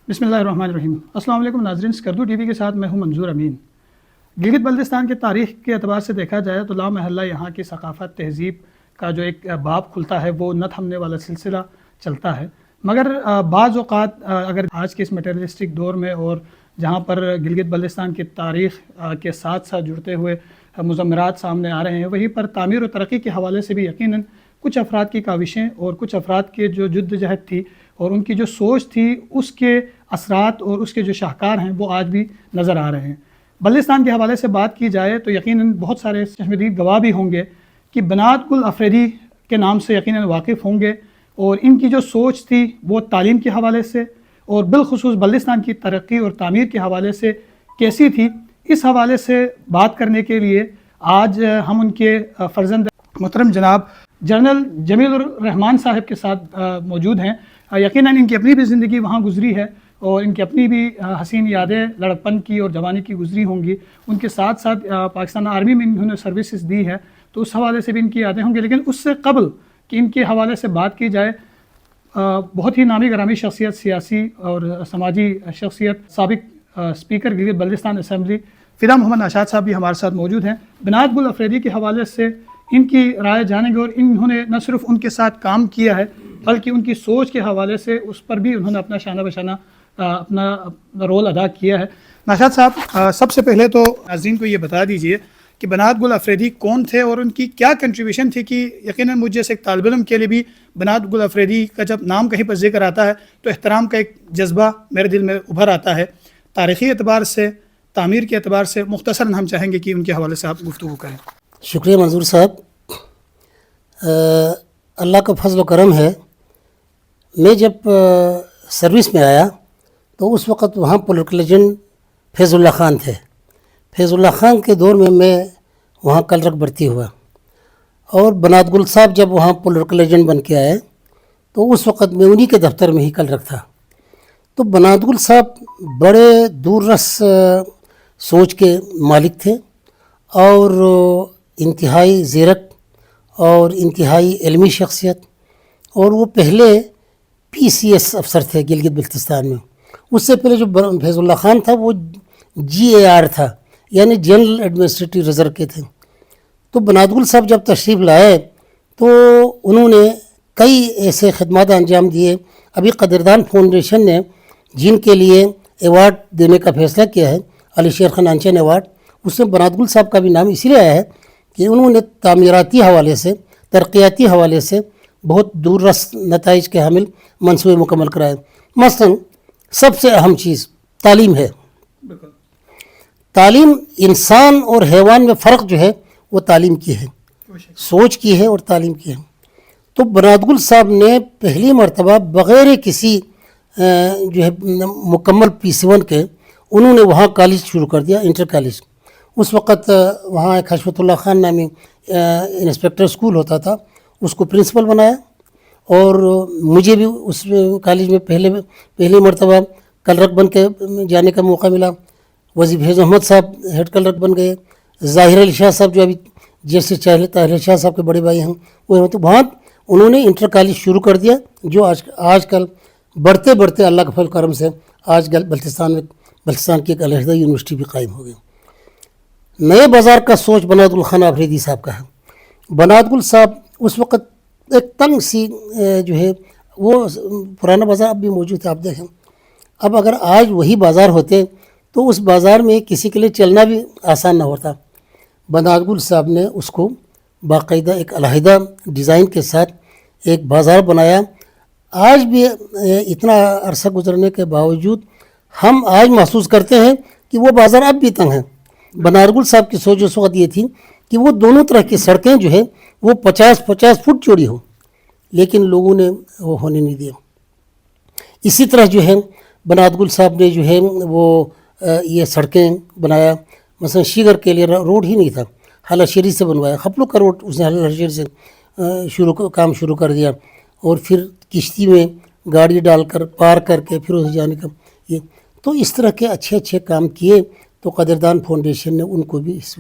بسم اللہ الرحمن الرحیم۔ السلام علیکم ناظرین، اسکردو ٹی وی کے ساتھ میں ہوں منظور امین۔ گلگت بلتستان کی تاریخ کے اعتبار سے دیکھا جائے تو لامحالہ یہاں کی ثقافت تہذیب کا جو ایک باب کھلتا ہے وہ نہ تھمنے والا سلسلہ چلتا ہے، مگر بعض اوقات اگر آج کے اس میٹیریلسٹک دور میں اور جہاں پر گلگت بلتستان کی تاریخ کے ساتھ ساتھ جڑتے ہوئے مضمرات سامنے آ رہے ہیں، وہیں پر تعمیر و ترقی کے حوالے سے بھی یقیناً کچھ افراد کی کاوشیں اور کچھ افراد کے جو جدوجہد تھی اور ان کی جو سوچ تھی، اس کے اثرات اور اس کے جو شاہکار ہیں وہ آج بھی نظر آ رہے ہیں۔ بلتستان کے حوالے سے بات کی جائے تو یقیناً بہت سارے چشمدید گواہ بھی ہوں گے کہ بنات گل افریدی کے نام سے یقیناً واقف ہوں گے، اور ان کی جو سوچ تھی وہ تعلیم کے حوالے سے اور بالخصوص بلتستان کی ترقی اور تعمیر کے حوالے سے کیسی تھی، اس حوالے سے بات کرنے کے لیے آج ہم ان کے فرزند محترم جناب جنرل جمیل الرحمان صاحب کے ساتھ موجود ہیں۔ یقیناً ان کی اپنی بھی زندگی وہاں گزری ہے اور ان کی اپنی بھی حسین یادیں لڑکپن کی اور جوانی کی گزری ہوں گی۔ ان کے ساتھ ساتھ پاکستان آرمی میں انہوں نے سروسز دی ہے، تو اس حوالے سے بھی ان کی یادیں ہوں گی۔ لیکن اس سے قبل کہ ان کے حوالے سے بات کی جائے، بہت ہی نامی گرامی شخصیت، سیاسی اور سماجی شخصیت، سابق اسپیکر گلگت بلتستان اسمبلی فدا محمد نشاط صاحب بھی ہمارے ساتھ موجود ہیں۔ بنات گل افریدی کے حوالے سے ان کی رائے جانیں گے، اور انہوں نے نہ صرف ان کے ساتھ کام کیا ہے بلکہ ان کی سوچ کے حوالے سے اس پر بھی انہوں نے اپنا شانہ بشانہ اپنا رول ادا کیا ہے۔ نشاط صاحب، سب سے پہلے تو ناظرین کو یہ بتا دیجئے کہ بنات گل افریدی کون تھے اور ان کی کیا کنٹریبیوشن تھی، کہ یقیناً مجھ جیسے ایک طالب علم کے لیے بھی بنات گل افریدی کا جب نام کہیں پر ذکر آتا ہے تو احترام کا ایک جذبہ میرے دل میں ابھر آتا ہے۔ تاریخی اعتبار سے، تعمیر کے اعتبار سے مختصراً ہم چاہیں گے کہ ان کے حوالے سے آپ گفتگو کریں۔ شکریہ منظور صاحب۔ اللہ کا فضل و کرم ہے، میں جب سروس میں آیا تو اس وقت وہاں پولیٹیکل ایجنٹ فیض اللہ خان تھے۔ فیض اللہ خان کے دور میں وہاں کلرک بھرتی ہوا، اور بنات گل صاحب جب وہاں پولیٹیکل ایجنٹ بن کے آئے تو اس وقت میں انہی کے دفتر میں ہی کلرک تھا۔ تو بنات گل صاحب بڑے دور رس سوچ کے مالک تھے، اور انتہائی زیرک اور انتہائی علمی شخصیت، اور وہ پہلے پی سی ایس افسر تھے گلگت بلتستان میں۔ اس سے پہلے جو فیض اللہ خان تھا وہ جی اے آر تھا، یعنی جنرل ایڈمنسٹریٹو ریزرو کے تھے۔ تو بنات گل صاحب جب تشریف لائے تو انہوں نے کئی ایسے خدمات انجام دیے۔ ابھی قدردان فاؤنڈیشن نے جن کے لیے ایوارڈ دینے کا فیصلہ کیا ہے، علی شیر خان آنچین ایوارڈ، اس میں بنات گل صاحب کا بھی نام اسی لیے آیا ہے کہ انہوں نے تعمیراتی حوالے سے، ترقیاتی حوالے سے بہت دور رس نتائج کے حامل منصوبے مکمل کرائے۔ مثلا سب سے اہم چیز تعلیم ہے۔ تعلیم انسان اور حیوان میں فرق جو ہے وہ تعلیم کی ہے، سوچ کی ہے اور تعلیم کی ہے۔ تو بنات گل صاحب نے پہلی مرتبہ بغیر کسی جو ہے مکمل PC1 کے انہوں نے وہاں کالج شروع کر دیا، انٹر کالج۔ اس وقت وہاں ایک حشمت اللہ خان نامی انسپیکٹر اسکول ہوتا تھا، اس کو پرنسپل بنایا، اور مجھے بھی اس کالج میں پہلی مرتبہ کلرک بن کے جانے کا موقع ملا۔ وزیر فیض احمد صاحب ہیڈ کلرک بن گئے، ظاہر علی شاہ صاحب جو ابھی جیسے طاہر شاہ صاحب کے بڑے بھائی ہیں وہ، تو وہاں انہوں نے انٹر کالج شروع کر دیا، جو آج کل بڑھتے اللہ کے فضل کرم سے آج کل بلتستان کی ایک علیحدہ یونیورسٹی بھی قائم ہو گئی۔ نئے بازار کا سوچ بنات گل خان افریدی صاحب کا ہے۔ بنات گل صاحب اس وقت ایک تنگ سی جو ہے، وہ پرانا بازار اب بھی موجود ہے، آپ دیکھیں۔ اب اگر آج وہی بازار ہوتے تو اس بازار میں کسی کے لیے چلنا بھی آسان نہ ہوتا۔ بنات گل صاحب نے اس کو باقاعدہ ایک علیحدہ ڈیزائن کے ساتھ ایک بازار بنایا۔ آج بھی اتنا عرصہ گزرنے کے باوجود ہم آج محسوس کرتے ہیں کہ وہ بازار اب بھی تنگ ہے۔ بنات گل صاحب کی سوچ اس وقت یہ تھی کہ وہ دونوں طرح کی سڑکیں جو ہے وہ 50 فٹ چوڑی ہو، لیکن لوگوں نے وہ ہونے نہیں دیا۔ اسی طرح جو ہے بنات گل صاحب نے جو ہے وہ یہ سڑکیں بنایا۔ مثلا شیگر کے لیے روڈ ہی نہیں تھا، حالہ شیری سے بنوایا، خپلو کا روڈ اس نے حالہ شیری سے کام شروع کر دیا، اور پھر کشتی میں گاڑی ڈال کر پار کر کے پھر اسے جانے کا یہ۔ تو اس طرح کے اچھے کام کیے، تو قدردان فاؤنڈیشن نے ان کو بھی اس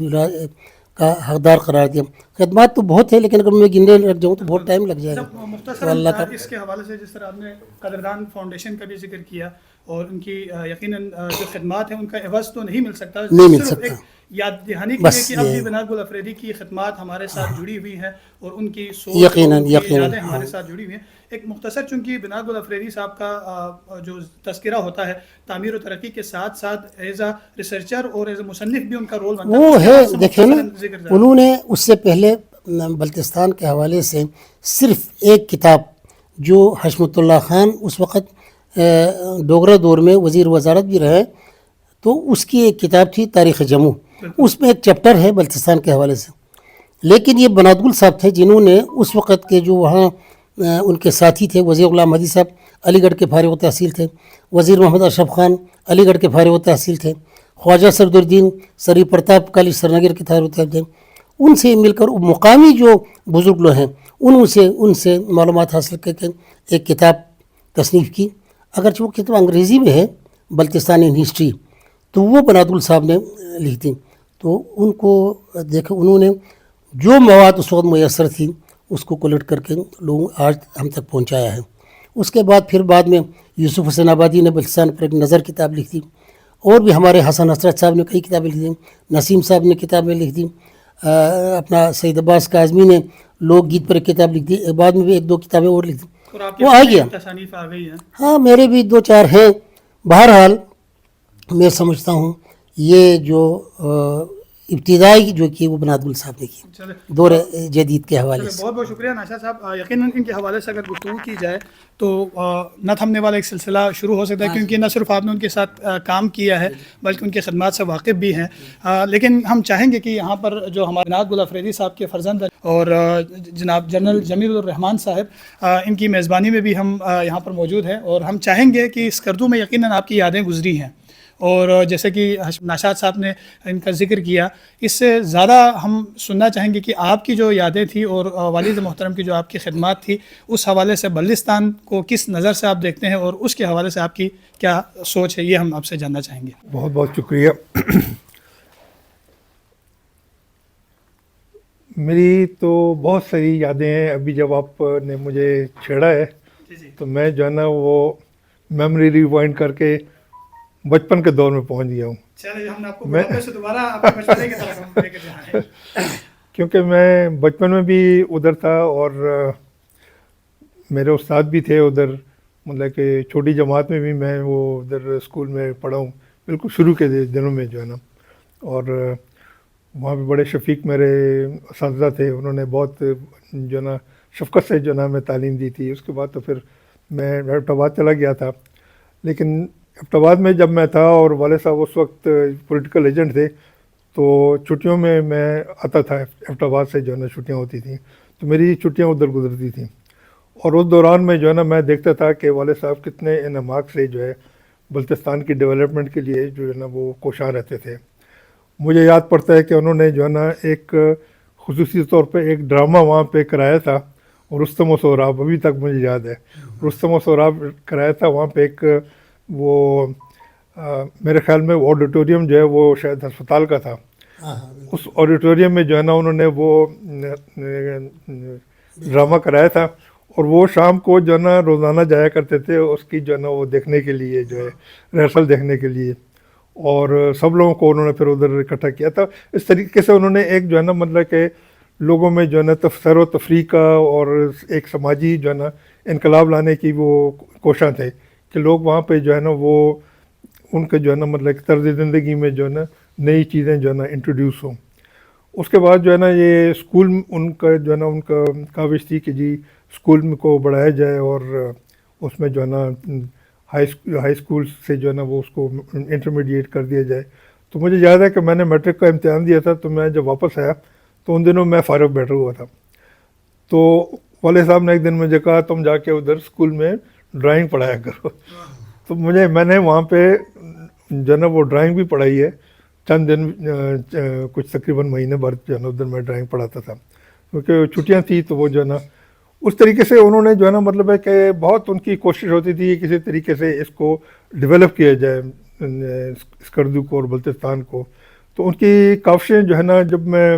کا حقدار قرار دیا. خدمات تو بہت ہے لیکن اگر میں گننے لگ جاؤں تو بہت ٹائم لگ جائے گا. مختصر اس کے حوالے سے جس طرح آپ نے قدردان فاؤنڈیشن کا بھی ذکر کیا اور ان کی یقیناً جو خدمات ہیں ان کا عوض تو نہیں مل سکتا, نہیں مل سکتا. یاد دہانی کے لیے کہ اب بھی بنات گل افریدی کی خدمات ہمارے ساتھ جڑی ہوئی ہیں اور ان کی سوچ یادیں ہمارے ساتھ جڑی ہوئی ہیں. ایک مختصر چونکہ بنات گل افریدی صاحب کا جو تذکرہ ہوتا ہے تعمیر و ترقی کے ساتھ ساتھ ایز اے ریسرچر اور ایز اے مصنف بھی ان کا رول بنتا وہ ہے. دیکھیں نا انہوں نے اس سے پہلے بلتستان کے حوالے سے صرف ایک کتاب جو حشمت اللہ خان اس وقت ڈوگرہ دور میں وزیر وزارت بھی رہے تو اس کی ایک کتاب تھی تاریخ جموں, اس میں ایک چیپٹر ہے بلتستان کے حوالے سے. لیکن یہ بنات گل صاحب تھے جنہوں نے اس وقت کے جو وہاں ان کے ساتھی تھے, وزیر غلام مہدی صاحب علی گڑھ کے فارغ التحصیل تھے, وزیر محمد اشرف خان علی گڑھ کے فارغ التحصیل تھے, خواجہ صفدر الدین سری پرتاپ کالج سرنگر کے فارغ التحصیل تھے. ان سے مل کر مقامی جو بزرگ لوگ ہیں ان سے معلومات حاصل کر کے ایک کتاب تصنیف کی. اگرچہ وہ کتاب انگریزی میں ہے بلتستان ان ہسٹری, تو وہ بنات گل صاحب نے لکھی تھی. تو ان کو دیکھو انہوں نے جو مواد اس وقت میسر تھی اس کو کلیکٹ کر کے لوگوں آج ہم تک پہنچایا ہے. اس کے بعد میں یوسف حسین آبادی نے بلتستان پر ایک نظر کتاب لکھ دی, اور بھی ہمارے حسن حسرت صاحب نے کئی کتابیں لکھ دی, نسیم صاحب نے کتابیں لکھ دی, اپنا سید عباس کاظمی نے لوک گیت پر ایک کتاب لکھ دی, بعد میں بھی ایک دو کتابیں اور لکھ دی. وہ آ گیا. ہاں میرے بھی 2-4 ہیں. بہرحال میں سمجھتا ہوں یہ جو ابتدائی جو کی وہ بنات گل صاحب نے کی دور جدید کے حوالے سے. بہت بہت شکریہ ناشا صاحب. یقیناً ان کے حوالے سے اگر گفتگو کی جائے تو نہ تھمنے والا ایک سلسلہ شروع ہو سکتا ہے, کیونکہ نہ صرف آپ نے ان کے ساتھ کام کیا ہے بلکہ ان کی خدمات سے واقف بھی ہیں. لیکن ہم چاہیں گے کہ یہاں پر جو ہمارے بنات گل افریدی صاحب کے فرزند اور جناب جنرل جمیل الرحمان صاحب, ان کی میزبانی میں بھی ہم یہاں پر موجود ہیں, اور ہم چاہیں گے کہ اسکردو میں یقیناً آپ کی یادیں گزری ہیں, اور جیسے کہ ناشاد صاحب نے ان کا ذکر کیا, اس سے زیادہ ہم سننا چاہیں گے کہ آپ کی جو یادیں تھیں اور والد محترم کی جو آپ کی خدمات تھی اس حوالے سے بلتستان کو کس نظر سے آپ دیکھتے ہیں اور اس کے حوالے سے آپ کی کیا سوچ ہے, یہ ہم آپ سے جاننا چاہیں گے. بہت بہت شکریہ. میری تو بہت ساری یادیں ہیں. ابھی جب آپ نے مجھے چھیڑا ہے تو میں جو ہے نا وہ میموری ریوائنڈ کر کے بچپن کے دور میں پہنچ گیا ہوں. کیونکہ میں بچپن میں بھی ادھر تھا اور میرے استاد بھی تھے ادھر, مطلب کہ چھوٹی جماعت میں بھی میں وہ ادھر اسکول میں پڑھا ہوں بالکل شروع کے دنوں میں جو ہے نا. اور وہاں پہ بڑے شفیق میرے اساتذہ تھے, انہوں نے بہت جو ہے نا شفقت سے جو ہے نا ہمیں تعلیم دی تھی. اس کے بعد تو پھر میں ایبٹ آباد چلا گیا تھا. لیکن ایبٹ آباد میں جب میں تھا اور والد صاحب اس وقت پولیٹیکل ایجنٹ تھے تو چھٹیوں میں آتا تھا ایبٹ آباد سے, جو ہے نا چھٹیاں ہوتی تھیں تو میری چھٹیاں ادھر گزرتی تھیں. اور اس دوران میں جو ہے نا میں دیکھتا تھا کہ والد صاحب کتنے انہماک سے جو ہے بلتستان کی ڈیولپمنٹ کے لیے جو ہے نا وہ کوشاں رہتے تھے. مجھے یاد پڑتا ہے کہ انہوں نے جو ہے نا ایک خصوصی طور پہ ایک ڈرامہ وہاں پہ کرایا تھا, رستم و سہراب, ابھی تک مجھے یاد ہے. رستم و سہراب کرایا تھا وہاں پہ ایک وہ میرے خیال میں آڈیٹوریم جو ہے وہ شاید ہسپتال کا تھا. اس آڈیٹوریم میں جو ہے نا انہوں نے وہ ڈرامہ کرایا تھا, اور وہ شام کو جو ہے نا روزانہ جایا کرتے تھے اس کی جو ہے نا وہ دیکھنے کے لیے, جو ہے ریہرسل دیکھنے کے لیے. اور سب لوگوں کو انہوں نے پھر ادھر اکٹھا کیا تھا. اس طریقے سے انہوں نے ایک جو ہے نا مطلب کہ لوگوں میں جو ہے نا سیر و تفریح کا اور ایک سماجی جو ہے نا انقلاب لانے کی وہ کوشاں تھے کہ لوگ وہاں پہ جو ہے نا وہ ان کے جو ہے نا مطلب طرز زندگی میں جو ہے نا نئی چیزیں جو ہے نا انٹروڈیوس ہوں. اس کے بعد جو ہے نا یہ اسکول ان کا جو ہے نا ان کا کاوش تھی کہ جی اسکول کو بڑھایا جائے اور اس میں جو ہے نا ہائی اسکول سے جو ہے نا وہ اس کو انٹرمیڈیٹ کر دیا جائے. تو مجھے یاد ہے کہ میں نے میٹرک کا امتحان دیا تھا تو میں جب واپس آیا تو ان دنوں میں فارغ بیٹھا ہوا تھا. تو والد صاحب نے ایک دن مجھے کہا تم جا کے ادھر اسکول میں ڈرائنگ پڑھایا کرو. تو میں نے وہاں پہ جو ہے نا وہ ڈرائنگ بھی پڑھائی ہے چند دن, کچھ تقریباً مہینے بھر جو ہے نا ادھر میں ڈرائنگ پڑھاتا تھا کیونکہ چھٹیاں تھیں. تو وہ جو ہے نا اس طریقے سے انہوں نے جو ہے نا مطلب ہے کہ بہت ان کی کوشش ہوتی تھی کہ کسی طریقے سے اس کو ڈیولپ کیا جائے اسکردو کو اور بلتستان کو. تو ان کی کاوشیں جو ہے نا جب میں